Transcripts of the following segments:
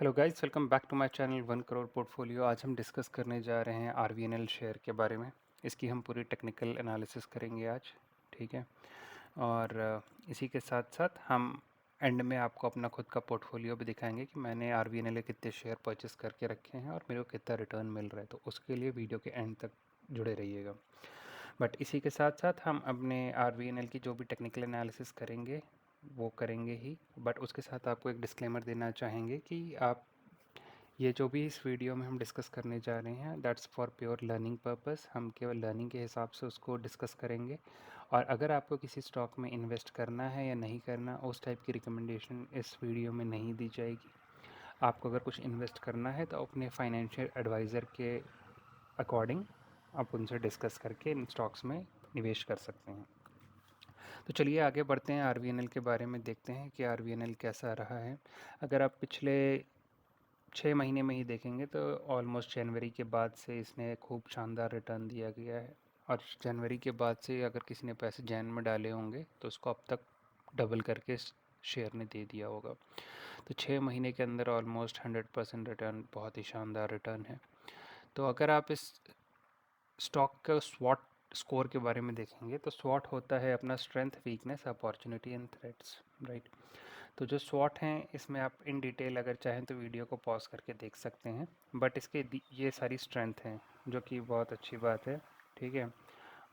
Hello guys, welcome back to my channel 1 crore portfolio. आज हम discuss करने जा रहे हैं आरवीएनएल शेयर के बारे में। इसकी हम पूरी टेक्निकल एनालिसिस करेंगे आज। ठीक है। और इसी के साथ साथ हम एंड में आपको अपना खुद का पोर्टफोलियो भी दिखाएंगे कि मैंने आरवीएनएल के कितने शेयर परचेस करके रखे हैं और मेरे को कितना रिटर्न मिल रहा है। तो उसके लिए वीडियो के एंड तक जुड़े रहिएगा। बट इसी के साथ साथ हम अपने आरवीएनएल की जो भी टेक्निकल एनालिसिस करेंगे वो करेंगे ही। बट उसके साथ आपको एक डिस्क्लेमर देना चाहेंगे कि आप ये जो भी इस वीडियो में हम डिस्कस करने जा रहे हैं that's for pure learning purpose. हम केवल लर्निंग के हिसाब से उसको डिस्कस करेंगे। और अगर आपको किसी स्टॉक में इन्वेस्ट करना है या नहीं करना, उस टाइप की रिकमेंडेशन इस वीडियो में नहीं दी जाएगी। आपको अगर कुछ इन्वेस्ट करना है तो अपने फाइनेंशियल एडवाइज़र के अकॉर्डिंग आप उनसे डिस्कस करके इन स्टॉक्स में निवेश कर सकते हैं। तो चलिए आगे बढ़ते हैं, आरवीएनएल के बारे में देखते हैं कि आरवीएनएल कैसा रहा है। अगर आप पिछले 6 महीने में ही देखेंगे तो ऑलमोस्ट जनवरी के बाद से इसने खूब शानदार रिटर्न दिया गया है। और जनवरी के बाद से अगर किसी ने पैसे जैन में डाले होंगे तो उसको अब तक डबल करके शेयर ने दे दिया होगा। तो 6 महीने के अंदर ऑलमोस्ट 100% रिटर्न बहुत ही शानदार रिटर्न है। तो अगर आप इस स्टॉक का स्वॉट स्कोर के बारे में देखेंगे तो स्वॉट होता है अपना strength, weakness, opportunity and threats, right. तो जो स्वॉट हैं इसमें आप इन डिटेल अगर चाहें तो वीडियो को पॉज करके देख सकते हैं। बट इसके ये सारी स्ट्रेंथ हैं जो कि बहुत अच्छी बात है। ठीक है।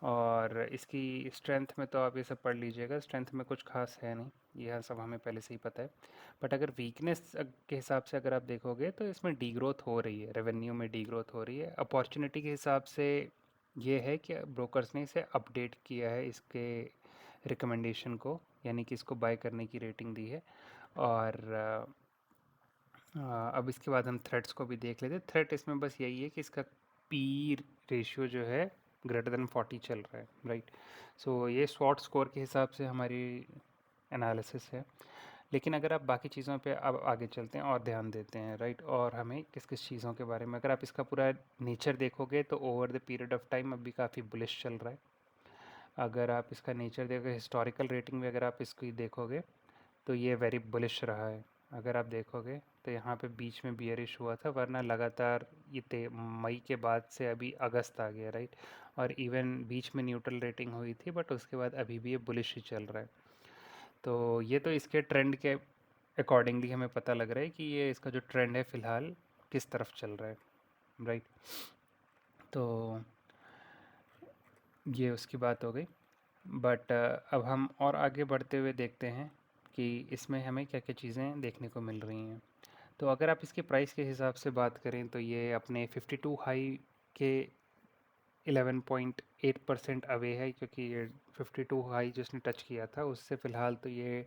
और इसकी स्ट्रेंथ में तो आप ये सब पढ़ लीजिएगा, स्ट्रेंथ में कुछ खास है नहीं, यह सब हमें पहले से ही पता है। बट अगर वीकनेस के हिसाब से अगर आप देखोगे तो इसमें डीग्रोथ हो रही है, रेवेन्यू में डीग्रोथ हो रही है। अपॉर्चुनिटी के हिसाब से ये है कि ब्रोकर्स ने इसे अपडेट किया है, इसके रिकमेंडेशन को, यानी कि इसको बाय करने की रेटिंग दी है। और अब इसके बाद हम थ्रेट्स को भी देख लेते हैं। थ्रेट इसमें बस यही है कि इसका पी रेशियो जो है ग्रेटर देन 40 चल रहा है, राइट। सो ये स्वॉट स्कोर के हिसाब से हमारी एनालिसिस है। लेकिन अगर आप बाकी चीज़ों पे अब आगे चलते हैं और ध्यान देते हैं, राइट, और हमें किस किस चीज़ों के बारे में, अगर आप इसका पूरा नेचर देखोगे तो over the period of time अभी काफ़ी बुलिश चल रहा है। अगर आप इसका नेचर देखोगे, हिस्टोरिकल रेटिंग में अगर आप इसको देखोगे तो ये वेरी बुलिश रहा है। अगर आप देखोगे तो यहाँ पे बीच में बियरिश हुआ था, वरना लगातार ये मई के बाद से अभी अगस्त आ गया, राइट। और इवन बीच में न्यूट्रल रेटिंग हुई थी, बट उसके बाद अभी भी ये बुलिश ही चल रहा है। तो ये तो इसके ट्रेंड के अकॉर्डिंगली हमें पता लग रहा है कि ये इसका जो ट्रेंड है फ़िलहाल किस तरफ चल रहा है, राइट। तो ये उसकी बात हो गई। बट अब हम और आगे बढ़ते हुए देखते हैं कि इसमें हमें क्या क्या चीज़ें देखने को मिल रही हैं। तो अगर आप इसके प्राइस के हिसाब से बात करें तो ये अपने 52 हाई के 11.8% अवे है, क्योंकि ये 52 हाई जिसने टच किया था उससे फ़िलहाल तो ये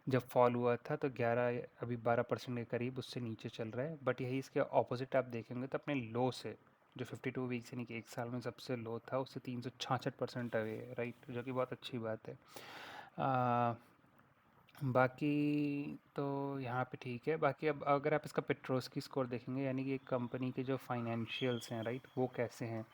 जब फॉल हुआ था तो 11 अभी 12% के करीब उससे नीचे चल रहा है। बट यही इसके ऑपोजिट आप देखेंगे तो अपने लो से, जो 52 वीक्स यानी कि एक साल में सबसे लो था, उससे 366% अवे है, राइट, जो कि बहुत अच्छी बात है। आ, बाकी तो यहाँ पे ठीक है। बाकी अब अगर आप इसका पेट्रोस्की स्कोर देखेंगे, यानी कि एक कंपनी के जो फाइनेंशियल्स हैं, राइट, वो कैसे हैं,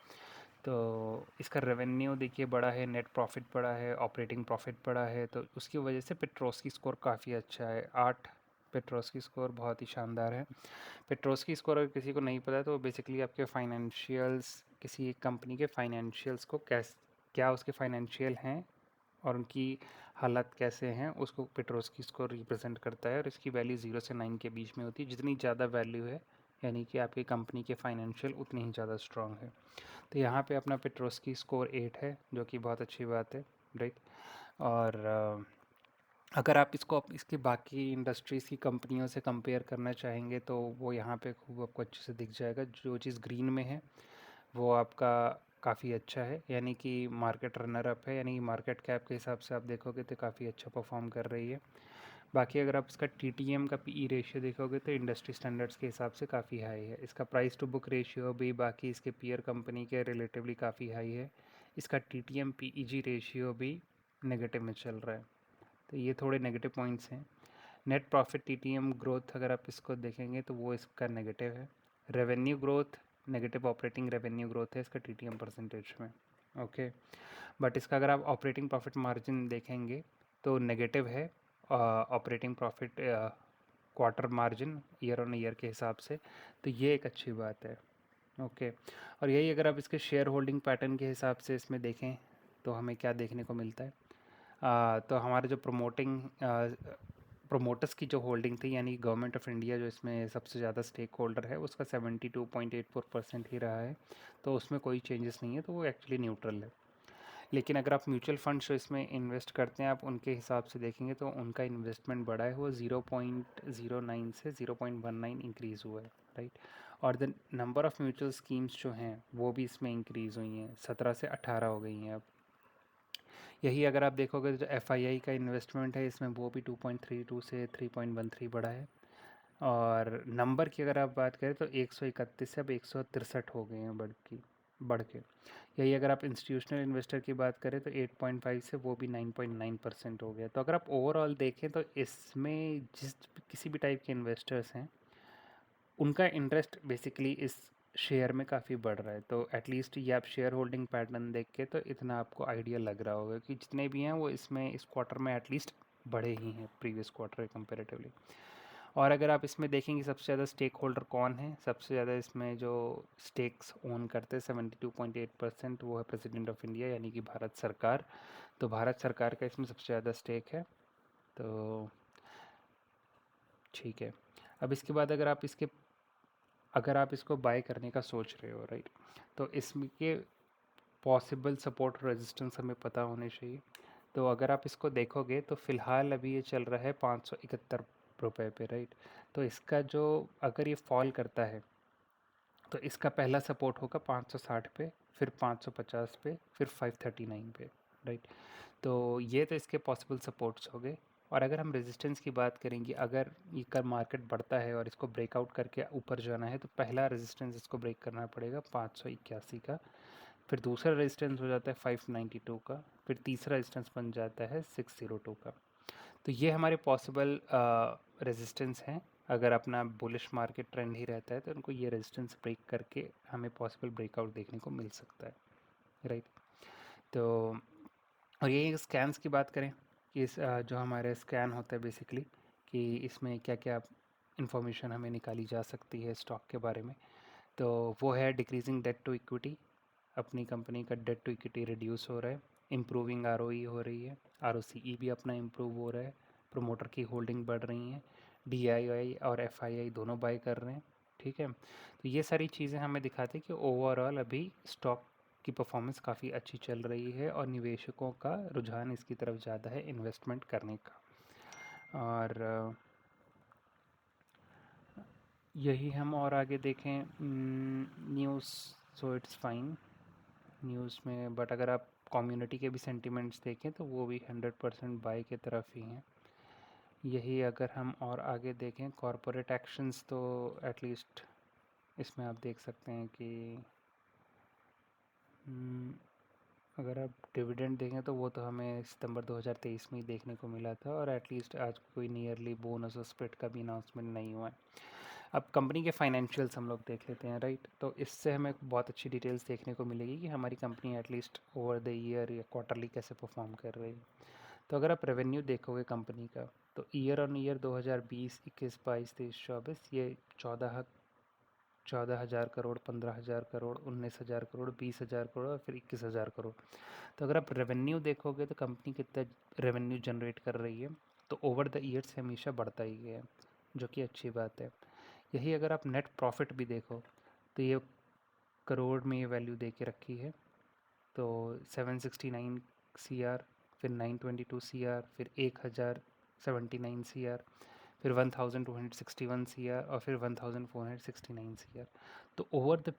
तो इसका रेवेन्यू देखिए बड़ा है, नेट प्रॉफिट बड़ा है, ऑपरेटिंग प्रॉफिट बड़ा है, तो उसकी वजह से पेट्रोस्की स्कोर काफ़ी अच्छा है। 8 पेट्रोस्की स्कोर बहुत ही शानदार है। पेट्रोस्की स्कोर अगर किसी को नहीं पता है तो बेसिकली आपके फाइनेंशियल्स, किसी एक कंपनी के फाइनेंशियल्स को क्या उसके फाइनेंशियल हैं और उनकी हालत कैसे हैं, उसको पेट्रोस्की स्कोर रिप्रेजेंट करता है। और इसकी वैल्यू 0 से 9 के बीच में होती है। जितनी ज़्यादा वैल्यू है यानी कि आपकी कंपनी के फाइनेंशियल उतनी ही ज़्यादा स्ट्रांग है। तो यहाँ पे अपना पेट्रोस्की स्कोर 8 है, जो कि बहुत अच्छी बात है, राइट। और अगर आप इसको इसके बाकी इंडस्ट्रीज़ की कंपनियों से कंपेयर करना चाहेंगे तो वो यहाँ पे खूब आपको अच्छे से दिख जाएगा। जो चीज़ ग्रीन में है वो आपका काफ़ी अच्छा है, यानी कि मार्केट रनर अप है, यानी कि मार्केट कैप के हिसाब से आप देखोगे तो काफ़ी अच्छा परफॉर्म कर रही है। बाकी अगर आप इसका टीटीएम का पीई रेशियो देखोगे तो इंडस्ट्री स्टैंडर्ड्स के हिसाब से काफ़ी हाई है। इसका प्राइस टू बुक रेशियो भी बाकी इसके पीयर कंपनी के रिलेटिवली काफ़ी हाई है। इसका टीटीएम पीईजी रेशियो भी नेगेटिव में चल रहा है। तो ये थोड़े नेगेटिव पॉइंट्स हैं। नेट प्रॉफिट टीटीएम ग्रोथ अगर आप इसको देखेंगे तो वो इसका नेगेटिव है। Revenue growth negative, operating revenue growth है इसका टीटीएम परसेंटेज में, ओके। बट इसका अगर आप ऑपरेटिंग प्रॉफिट मार्जिन देखेंगे तो नेगेटिव है operating profit quarter margin year on year के हिसाब से, तो ये एक अच्छी बात है। ओके। और यही अगर आप इसके शेयर होल्डिंग पैटर्न के हिसाब से इसमें देखें तो हमें क्या देखने को मिलता है। तो हमारे जो प्रोमोटर्स की जो होल्डिंग थी, यानी गवर्नमेंट ऑफ इंडिया जो इसमें सबसे ज़्यादा स्टेक होल्डर है, उसका 72.84% ही रहा है। तो उसमें कोई चेंजेस नहीं है, तो वो एक्चुअली न्यूट्रल है। लेकिन अगर आप म्यूचुअल फंड्स जो इसमें इन्वेस्ट करते हैं, आप उनके हिसाब से देखेंगे तो उनका इन्वेस्टमेंट बढ़ा है, वो 0.09 से 0.19 इंक्रीज़ हुआ है, राइट। और the number of mutual schemes जो हैं वो भी इसमें इंक्रीज़ हुई हैं, 17 से 18 हो गई हैं अब। यही अगर आप देखोगे तो जो एफआईआई का इन्वेस्टमेंट है इसमें, वो भी 2.32 से 3.13 बढ़ा है। और नंबर की अगर आप बात करें तो 131 से अब 163 हो गए हैं बढ़ के। यही अगर आप इंस्टीट्यूशनल इन्वेस्टर की बात करें तो 8.5 से वो भी 9.9% हो गया। तो अगर आप ओवरऑल देखें तो इसमें जिस किसी भी टाइप के इन्वेस्टर्स हैं, उनका इंटरेस्ट बेसिकली इस शेयर में काफ़ी बढ़ रहा है। तो एटलीस्ट ये आप शेयर होल्डिंग पैटर्न देख के तो इतना आपको आइडिया लग रहा होगा कि जितने भी हैं वो इसमें इस क्वार्टर में एटलीस्ट बढ़े ही हैं प्रीवियस क्वार्टर के कंपेरेटिवली। और अगर आप इसमें देखेंगे सबसे ज़्यादा स्टेक होल्डर कौन है, सबसे ज़्यादा इसमें जो स्टेक्स ओन करते हैं 72.8%, वो है प्रेसिडेंट ऑफ इंडिया यानी कि भारत सरकार। तो भारत सरकार का इसमें सबसे ज़्यादा स्टेक है। तो ठीक है। अब इसके बाद अगर आप इसको बाय करने का सोच रहे हो, राइट, तो इसमें के पॉसिबल सपोर्ट रेजिस्टेंस हमें पता होने चाहिए। तो अगर आप इसको देखोगे तो फ़िलहाल अभी ये चल रहा है 571 रुपये पे, राइट। तो इसका जो अगर ये फॉल करता है तो इसका पहला सपोर्ट होगा 560 पे, फिर 550 पे, फिर 539 पे, राइट। तो ये तो इसके पॉसिबल सपोर्ट्स हो गए। और अगर हम रेजिस्टेंस की बात करेंगे, अगर ये कर मार्केट बढ़ता है और इसको ब्रेकआउट करके ऊपर जाना है तो पहला रेजिस्टेंस इसको ब्रेक करना पड़ेगा 581 का, फिर दूसरा रेजिस्टेंस हो जाता है 592 का, फिर तीसरा रेजिस्टेंस बन जाता है 602 का। तो ये हमारे पॉसिबल रेजिस्टेंस हैं। अगर अपना बुलिश मार्केट ट्रेंड ही रहता है तो उनको ये रेजिस्टेंस ब्रेक करके हमें पॉसिबल ब्रेकआउट देखने को मिल सकता है, राइट। तो और यही स्कैन्स की बात करें कि जो हमारे स्कैन होता है बेसिकली, कि इसमें क्या क्या इंफॉर्मेशन हमें निकाली जा सकती है स्टॉक के बारे में। तो वो है डिक्रीजिंग डेट टू इक्विटी, अपनी कंपनी का डेट टू इक्विटी रिड्यूस हो रहा है, इम्प्रूविंग आरओई हो रही है, आरओसीई भी अपना इम्प्रूव हो रहा है, प्रमोटर की होल्डिंग बढ़ रही हैं, डीआईआई और एफआईआई दोनों बाय कर रहे हैं, ठीक है। तो ये सारी चीज़ें हमें दिखाती हैं कि ओवरऑल अभी स्टॉक की परफॉर्मेंस काफ़ी अच्छी चल रही है और निवेशकों का रुझान इसकी तरफ ज़्यादा है इन्वेस्टमेंट करने का। और यही हम और आगे देखें news, so it's fine news में, बट अगर आप कम्युनिटी के भी सेंटिमेंट्स देखें तो वो भी 100% बाय की तरफ ही हैं। यही अगर हम और आगे देखें कॉरपोरेट एक्शंस, तो एटलीस्ट इसमें आप देख सकते हैं कि अगर आप डिविडेंड देखें तो वो तो हमें सितंबर 2023 में ही देखने को मिला था, और एटलीस्ट आज कोई नियरली बोनस और स्प्लिट का भी अनाउंसमेंट नहीं हुआ है। अब कंपनी के फाइनेंशियल्स हम लोग देख लेते हैं, राइट। तो इससे हमें बहुत अच्छी डिटेल्स देखने को मिलेगी कि हमारी company at least over the year या क्वार्टरली कैसे परफॉर्म कर रही है। तो अगर आप रेवेन्यू देखोगे कंपनी का, तो ईयर ऑन ईयर 2020, 21, 22, 23, 24 ये 14,000 करोड़, 15,000 करोड़, 19,000 करोड़, 20,000 करोड़ और फिर 21,000 करोड़। तो अगर आप रेवेन्यू देखोगे तो कंपनी कितना रेवेन्यू जनरेट कर रही है, तो ओवर द ईयर्स हमेशा बढ़ता ही गया है, जो कि अच्छी बात है। यही अगर आप नेट प्रॉफिट भी देखो तो ये करोड़ में ये वैल्यू दे के रखी है। तो 769 CR, फिर 922 CR, फिर 1,079 CR, फिर 1,261 CR और फिर 1,469 CR। तो over the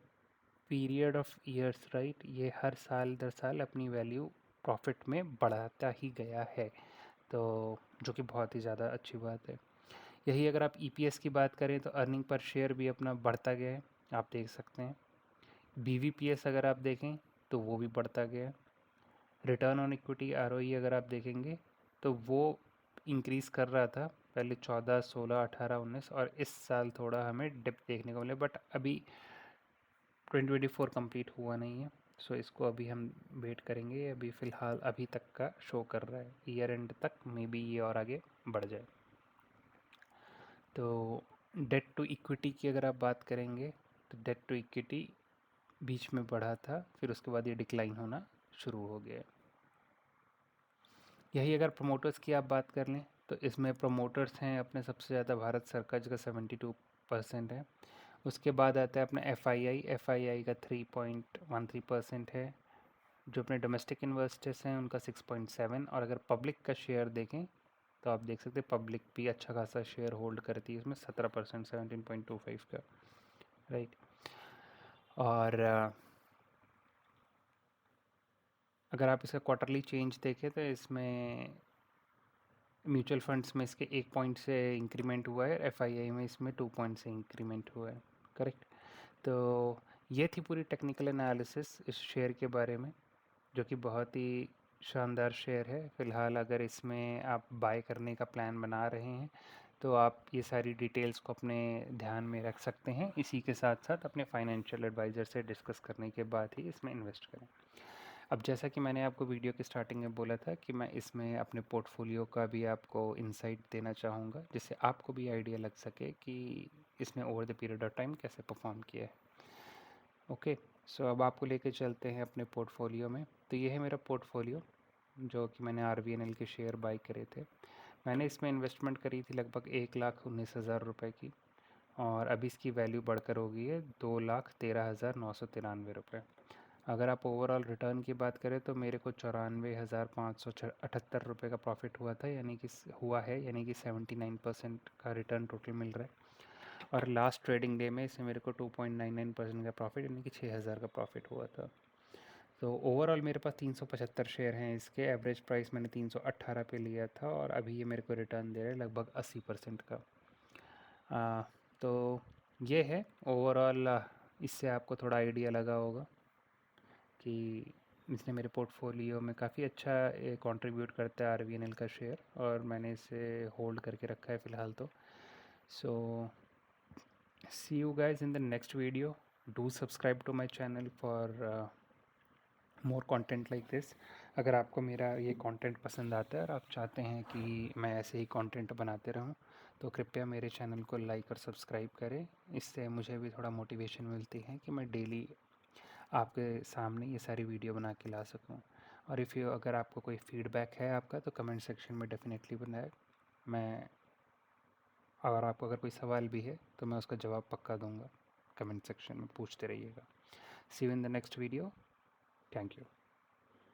period of years, right, ये हर साल दर साल अपनी वैल्यू प्रॉफिट में बढ़ाता ही गया है। तो जो कि बहुत ही ज़्यादा अच्छी बात है। यही अगर आप ईपीएस की बात करें तो अर्निंग पर शेयर भी अपना बढ़ता गया है, आप देख सकते हैं। बीवीपीएस अगर आप देखें तो वो भी बढ़ता गया है। रिटर्न ऑन इक्विटी आरओई अगर आप देखेंगे तो वो इंक्रीज़ कर रहा था पहले 14, 16, 18, 19, और इस साल थोड़ा हमें डिप देखने को मिले, बट अभी 2024 कंप्लीट हुआ नहीं है। सो इसको अभी हम वेट करेंगे। अभी फ़िलहाल अभी तक का शो कर रहा है, ईयर एंड तक मे बी ये और आगे बढ़ जाए। तो डेट टू इक्विटी की अगर आप बात करेंगे तो डेट टू इक्विटी बीच में बढ़ा था, फिर उसके बाद ये डिक्लाइन होना शुरू हो गया। यही अगर प्रमोटर्स की आप बात कर लें तो इसमें प्रमोटर्स हैं अपने सबसे ज़्यादा भारत सरकार का 72% है। उसके बाद आता है अपना एफ आई आई का 3.13% है। जो अपने डोमेस्टिक इन्वेस्टर्स हैं उनका 6.7, और अगर पब्लिक का शेयर देखें तो आप देख सकते हैं पब्लिक भी अच्छा खासा शेयर होल्ड करती है इसमें 17%, 17.25 का, राइट। और अगर आप इसका क्वार्टरली चेंज देखें तो इसमें म्यूचुअल फंड्स में इसके 1 पॉइंट से इंक्रीमेंट हुआ है, एफआईआई में इसमें 2 पॉइंट से इंक्रीमेंट हुआ है, करेक्ट। तो ये थी पूरी टेक्निकल एनालिसिस इस शेयर के बारे में, जो कि बहुत ही शानदार शेयर है। फ़िलहाल अगर इसमें आप बाय करने का प्लान बना रहे हैं तो आप ये सारी डिटेल्स को अपने ध्यान में रख सकते हैं। इसी के साथ साथ अपने फाइनेंशियल एडवाइज़र से डिस्कस करने के बाद ही इसमें इन्वेस्ट करें। अब जैसा कि मैंने आपको वीडियो की स्टार्टिंग में बोला था कि मैं इसमें अपने पोर्टफोलियो का भी आपको इंसाइट देना चाहूँगा, जिससे आपको भी आइडिया लग सके कि इसने over the period of time कैसे परफॉर्म किया है। ओके, सो अब आपको लेके चलते हैं अपने पोर्टफोलियो में। तो ये है मेरा पोर्टफोलियो, जो कि मैंने RVNL के शेयर बाई करे थे। मैंने इसमें इन्वेस्टमेंट करी थी लगभग 1,19,000 रुपये की, और अभी इसकी वैल्यू बढ़कर हो गई है 2,13,993 रुपये। अगर आप ओवरऑल रिटर्न की बात करें तो मेरे को 94,578 रुपये का प्रॉफिट हुआ था, यानी कि 79% का रिटर्न टोटल मिल रहा है। और लास्ट ट्रेडिंग डे में इसमें मेरे को 2.99% का प्रॉफिट, यानी कि 6,000 का प्रॉफिट हुआ था। तो ओवरऑल मेरे पास 375 शेयर हैं इसके। एवरेज प्राइस मैंने 318 पे लिया था, और अभी ये मेरे को रिटर्न दे रहा है लगभग 80% का। तो ये है ओवरऑल। इससे आपको थोड़ा आइडिया लगा होगा कि इसने मेरे पोर्टफोलियो में काफ़ी अच्छा कंट्रीब्यूट करता है RVNL का शेयर, और मैंने इसे होल्ड करके रखा है फ़िलहाल तो। So see you guys in the next video. Do subscribe to my channel for more content like this. अगर आपको मेरा ये कंटेंट पसंद आता है और आप चाहते हैं कि मैं ऐसे ही कंटेंट बनाते रहूं, तो कृपया मेरे चैनल को लाइक और सब्सक्राइब करें। इससे मुझे भी थोड़ा मोटिवेशन मिलती है कि मैं डेली आपके सामने ये सारी वीडियो बना के ला सकूं। और अगर आपको कोई फीडबैक है आपका, तो कमेंट सेक्शन में डेफिनेटली बनाए। मैं अगर आपको अगर कोई सवाल भी है तो मैं उसका जवाब पक्का दूंगा। कमेंट सेक्शन में पूछते रहिएगा। See you in the next video. Thank you.